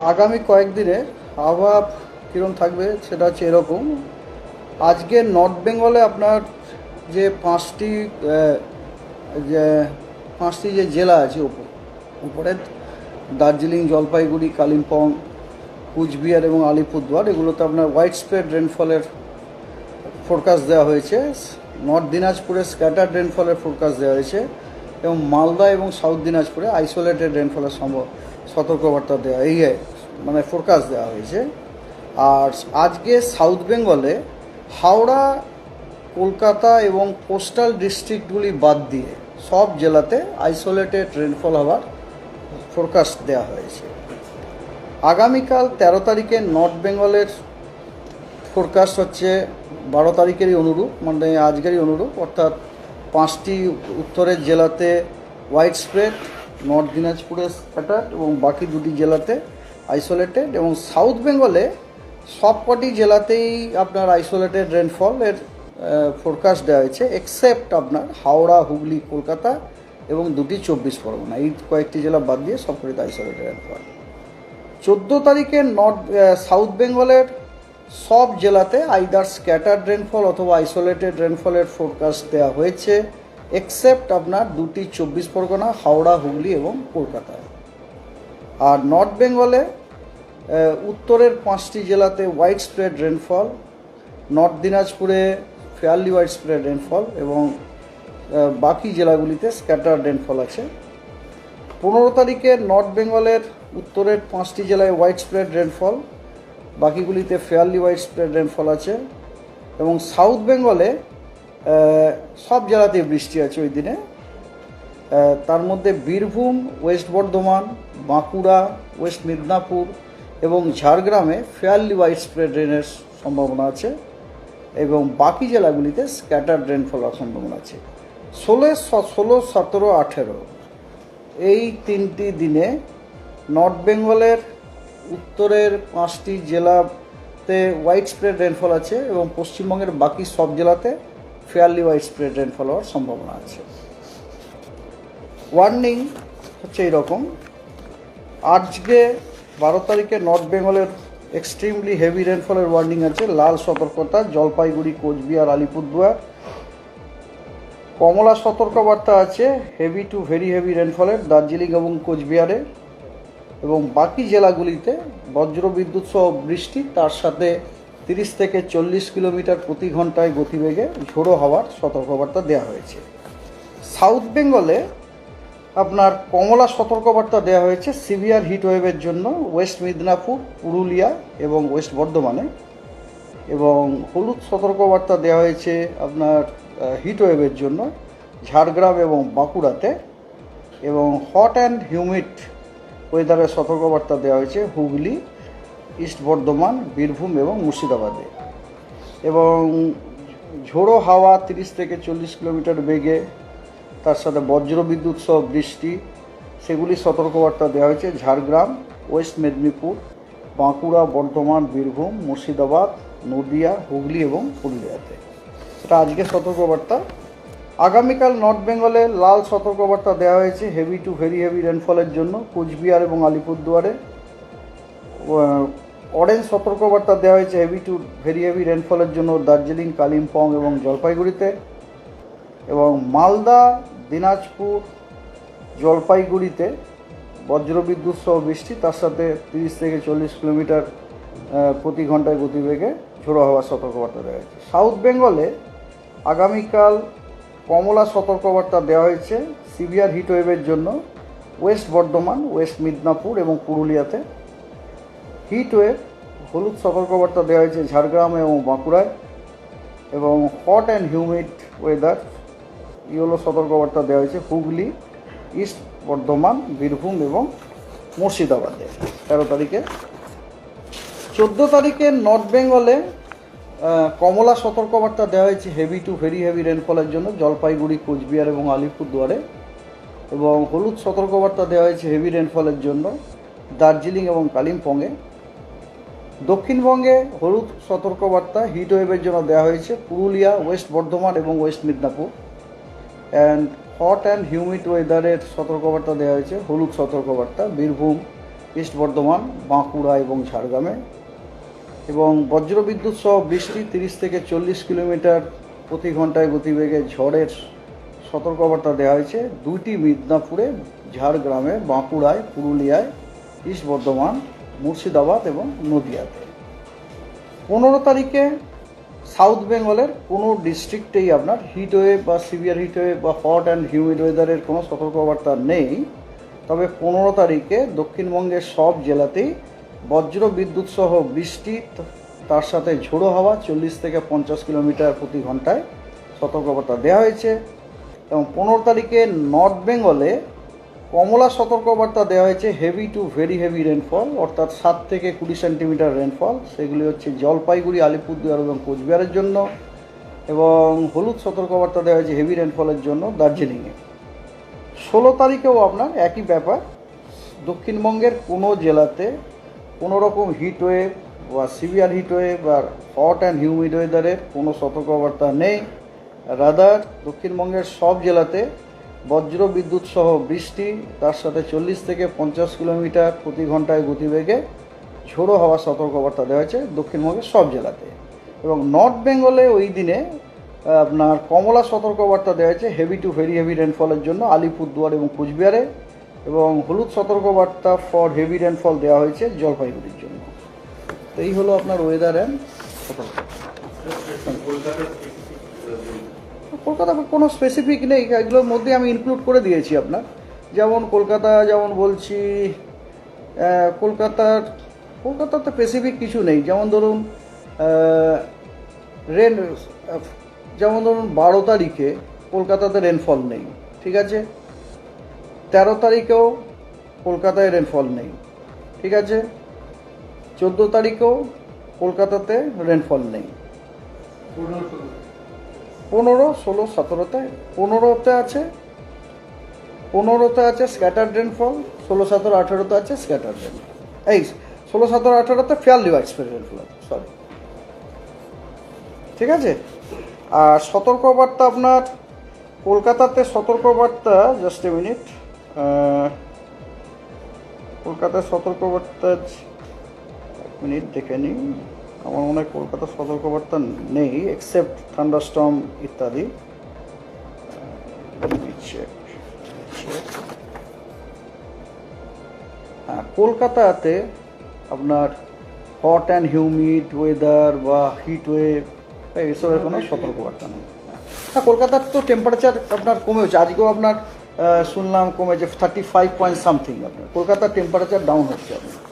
আগামী কয়েকদিনে আবহাওয়া কীরকম থাকবে সেটা হচ্ছে এরকম। আজকে নর্থ বেঙ্গলে আপনার যে যে যে জেলা আছে উপরে দার্জিলিং, জলপাইগুড়ি, কালিম্পং, কুচবিহার এবং আলিপুরদুয়ার, এগুলোতে আপনার হোয়াইট স্প্রেড রেনফলের ফোরকাস্ট দেওয়া হয়েছে। নর্থ দিনাজপুরে স্ক্যাটার্ড রেনফলের ফোরকাস্ট দেওয়া হয়েছে এবং মালদা এবং সাউথ দিনাজপুরে আইসোলেটেড রেনফলের সতর্কবার্তা দেওয়া মানে ফোরকাস্ট দেওয়া হয়েছে। আর আজকে সাউথ বেঙ্গলে হাওড়া, কলকাতা এবং কোস্টাল ডিস্ট্রিক্টগুলি বাদ দিয়ে সব জেলাতে আইসোলেটেড রেনফল হওয়ার ফোরকাস্ট দেওয়া হয়েছে। আগামীকাল 13 তারিখে নর্থ বেঙ্গলের ফোরকাস্ট হচ্ছে 12 তারিখেরই অনুরূপ, মানে আজকেরই অনুরূপ, অর্থাৎ 5টি উত্তরের জেলাতে হোয়াইট স্প্রেড, নর্থ দিনাজপুরে স্ক্যাটার্ড এবং বাকি 2টি জেলাতে আইসোলেটেড। এবং সাউথ বেঙ্গলে সবকটি জেলাতেই আপনার আইসোলেটেড রেনফলের ফোরকাস্ট দেওয়া হয়েছে, এক্সেপ্ট আপনার হাওড়া, হুগলি, কলকাতা এবং 2টি 24 পরগনা, এই কয়েকটি জেলা বাদ দিয়ে সবকটিতে আইসোলেটেড রেনফল। 14 তারিখে সাউথ বেঙ্গলের সব জেলাতে আইদার স্ক্যাটার্ড রেনফল অথবা আইসোলেটেড রেনফলের ফোরকাস্ট দেওয়া হয়েছে, এক্সেপ্ট আপনার 2টি 24 পরগনা, হাওড়া, হুগলি এবং কলকাতায়। আর নর্থ বেঙ্গলে উত্তরের 5টি জেলাতে হোয়াইট স্প্রেড রেনফল, নর্থ দিনাজপুরে ফেয়ারলি হোয়াইট স্প্রেড রেনফল এবং বাকি জেলাগুলিতে স্ক্যাটার্ড রেনফল আছে। 15 তারিখে নর্থ বেঙ্গলের উত্তরের 5টি জেলায় হোয়াইট স্প্রেড রেনফল, বাকিগুলিতে ফেয়ারলি হোয়াইট স্প্রেড রেনফল আছে। এবং সাউথ বেঙ্গলে সব জেলাতেই বৃষ্টি আছে ওই দিনে। তার মধ্যে বীরভূম, ওয়েস্ট বর্ধমান, বাঁকুড়া, ওয়েস্ট মিদনাপুর এবং ঝাড়গ্রামে ফেয়ারলি হোয়াইট স্প্রেড রেনের সম্ভাবনা আছে এবং বাকি জেলাগুলিতে স্ক্যাটার্ড রেনফল হওয়ার সম্ভাবনা আছে। 16, 17, 18 এই 3টি দিনে নর্থ বেঙ্গলের উত্তরের 5টি জেলাতে হোয়াইট স্প্রেড রেনফল আছে এবং পশ্চিমবঙ্গের বাকি সব জেলাতে ফেয়ারলি হোয়াইট স্প্রেড রেনফল হওয়ার সম্ভাবনা আছে। ওয়ার্নিং হচ্ছে এইরকম। আজকে 12 তারিখে নর্থ বেঙ্গলের এক্সট্রিমলি হেভি রেনফলের ওয়ার্নিং আছে, লাল সতর্কতা জলপাইগুড়ি, কোচবিহার, আলিপুরদুয়ার। কমলা সতর্কবার্তা আছে হেভি টু ভেরি হেভি রেনফলের দার্জিলিং এবং কোচবিহারে এবং বাকি জেলাগুলিতে বজ্রবিদ্যুৎ সহ বৃষ্টি, তার সাথে 30 থেকে 40 কিলোমিটার প্রতি ঘন্টায় গতিবেগে ঝোড়ো হওয়ার সতর্কবার্তা দেওয়া হয়েছে। সাউথ বেঙ্গলে আপনার কমলা সতর্কবার্তা দেওয়া হয়েছে সিভিয়ার হিট ওয়েভের জন্য ওয়েস্ট মিদনাপুর, পুরুলিয়া এবং ওয়েস্ট বর্ধমানে, এবং হলুদ সতর্কবার্তা দেওয়া হয়েছে আপনার হিট ওয়েভের জন্য ঝাড়গ্রাম এবং বাঁকুড়াতে, এবং হট অ্যান্ড হিউমিড ওয়েদারের সতর্কবার্তা দেওয়া হয়েছে হুগলি, ইস্ট বর্ধমান, বীরভূম এবং মুর্শিদাবাদে। এবং ঝোড়ো হাওয়া 30 থেকে 40 কিলোমিটার বেগে, তার সাথে বজ্রবিদ্যুৎ সহ বৃষ্টি, সেগুলি সতর্কবার্তা দেওয়া হয়েছে ঝাড়গ্রাম, ওয়েস্ট মেদিনীপুর, বাঁকুড়া, বর্ধমান, বীরভূম, মুর্শিদাবাদ, নদিয়া, হুগলি এবং পুরুলিয়াতে। এটা আজকে সতর্কবার্তা। আগামীকাল নর্থ বেঙ্গলে লাল সতর্কবার্তা দেওয়া হয়েছে হেভি টু ভেরি হেভি রেনফলের জন্য কোচবিহার এবং আলিপুরদুয়ারে। অরেঞ্জ সতর্কবার্তা দেওয়া হয়েছে হেভি টু ভেরি হেভি রেনফলের জন্য দার্জিলিং, কালিম্পং এবং জলপাইগুড়িতে। এবং মালদা, দিনাজপুর, জলপাইগুড়িতে বজ্রবিদ্যুৎ সহ বৃষ্টি, তার সাথে 30 থেকে 40 কিলোমিটার প্রতি ঘন্টায় গতিবেগে ঝোড়ো হওয়ার সতর্কবার্তা দেওয়া হয়েছে। সাউথ বেঙ্গলে আগামীকাল কমলা সতর্কবার্তা দেওয়া হয়েছে সিভিয়ার হিট ওয়েভের জন্য ওয়েস্ট বর্ধমান, ওয়েস্ট মিদনাপুর এবং পুরুলিয়াতে। হিট ওয়েভ হলুদ সতর্কবার্তা দেওয়া হয়েছে ঝাড়গ্রাম এবং বাঁকুড়ায়। এবং hot and humid weather yellow সতর্কবার্তা দেওয়া হয়েছে হুগলি, ইস্ট বর্ধমান, বীরভূম এবং মুর্শিদাবাদে 13 তারিখে। 14 তারিখে নর্থ বেঙ্গলে কমলা সতর্কবার্তা দেওয়া হয়েছে হেভি টু ভেরি হেভি রেনফলের জন্য জলপাইগুড়ি, কোচবিহার এবং আলিপুরদুয়ারে। এবং হলুদ সতর্কবার্তা দেওয়া হয়েছে হেভি রেনফলের জন্য দার্জিলিং এবং কালিম্পংয়ে। দক্ষিণবঙ্গে হলুদ সতর্কবার্তা হিট ওয়েভের জন্য দেওয়া হয়েছে পুরুলিয়া, ওয়েস্ট বর্ধমান এবং West Midnapore. And hot and humid ওয়েদারের সতর্কবার্তা দেওয়া হয়েছে হলুদ সতর্কবার্তা বীরভূম, ইস্ট বর্ধমান, বাঁকুড়া এবং ঝাড়গ্রামে। এবং বজ্রবিদ্যুৎ সহ বৃষ্টি 30 থেকে 40 কিলোমিটার প্রতি ঘন্টায় গতিবেগে ঝড়ের সতর্কবার্তা দেওয়া হয়েছে 2টি মিদনাপুরে, ঝাড়গ্রামে, বাঁকুড়ায়, পুরুলিয়ায়, ইস্ট বর্ধমান, মুর্শিদাবাদ এবং নদিয়াতে। 15 তারিখে সাউথ বেঙ্গলের কোনো ডিস্ট্রিক্টেই আপনার হিট ওয়েভ বা সিভিয়ার হিট ওয়েভ বা হট অ্যান্ড হিউমিড ওয়েদারের কোনো সতর্কবার্তা নেই। তবে 15 তারিখে দক্ষিণবঙ্গের সব জেলাতেই বজ্র বিদ্যুৎ সহ বৃষ্টি, তার সাথে ঝোড়ো হাওয়া 40 থেকে 50 কিলোমিটার প্রতি ঘন্টায় সতর্কবার্তা দেওয়া হয়েছে। এবং 15 তারিখে নর্থ বেঙ্গলে কমলা সতর্কবার্তা দেওয়া হয়েছে heavy to very heavy rainfall, অর্থাৎ 7 থেকে 20 সেন্টিমিটার রেনফল। সেগুলি হচ্ছে জলপাইগুড়ি, আলিপুরদুয়ার এবং কোচবিহারের জন্য। এবং হলুদ সতর্কবার্তা দেওয়া হয়েছে হেভি রেনফলের জন্য দার্জিলিংয়ে। 16 তারিখেও আপনার একই ব্যাপার, দক্ষিণবঙ্গের কোনো জেলাতে কোনো রকম হিট ওয়েভ বা সিভিয়ার হিট ওয়েভ বা হট অ্যান্ড হিউমিড ওয়েদারের কোনো সতর্কবার্তা নেই। রাদার দক্ষিণবঙ্গের সব জেলাতে বজ্র বিদ্যুৎ সহ বৃষ্টি, তার সাথে 40 থেকে 50 কিলোমিটার প্রতি ঘন্টায় গতিবেগে ঝোড়ো হওয়ার সতর্কবার্তা দেওয়া হয়েছে দক্ষিণবঙ্গের সব জেলাতে। এবং নর্থ বেঙ্গলে ওই দিনে আপনার কমলা সতর্কবার্তা দেওয়া হয়েছে হেভি টু ভেরি হেভি রেনফলের জন্য আলিপুরদুয়ার এবং কোচবিহারে। এবং হলুদ সতর্কবার্তা ফর হেভি রেনফল দেওয়া হয়েছে জলপাইগুড়ির জন্য। তো এই হলো আপনার ওয়েদার অ্যান্ড কলকাতা কোনো স্পেসিফিক নেই, এগুলোর মধ্যে আমি ইনক্লুড করে দিয়েছি আপনার। যেমন কলকাতা, যেমন বলছি কলকাতাতে স্পেসিফিক কিছু নেই। যেমন ধরুন যেমন ধরুন 12 তারিখে কলকাতাতে রেনফল নেই, ঠিক আছে। 13 তারিখেও কলকাতায় রেনফল নেই, ঠিক আছে। 14 তারিখেও কলকাতাতে রেনফল নেই। 15, 16, 17তে 15তে আছে, 15তে আছে স্ক্যাটার্ড রেনফল, 16, 17, 18তে আছে স্ক্যাটার্ড রেনফল। এই 16, 17, 18তে ফেয়ারলি ওয়াইডস্প্রেড রেনফল আছে, সরি, ঠিক আছে। আর সতর্কবার্তা আপনার কলকাতাতে সতর্কবার্তা, জাস্ট এ মিনিট, কলকাতার সতর্কবার্তা 1 মিনিট দেখে নিই। আমার মনে হয় কলকাতার সতর্কবার্তা নেই এক্সেপ্ট থান্ডারস্টর্ম ইত্যাদি। হ্যাঁ, কলকাতাতে আপনার হট অ্যান্ড হিউমিড ওয়েদার বা হিট ওয়েভ এসবের কোনো সতর্কবার্তা নেই। হ্যাঁ, কলকাতার তো টেম্পারেচার আপনার কমেছে, আজকেও আপনার শুনলাম কমেছে 35 পয়েন্ট সামথিং। আপনার কলকাতার টেম্পারেচার ডাউন হচ্ছে আপনার।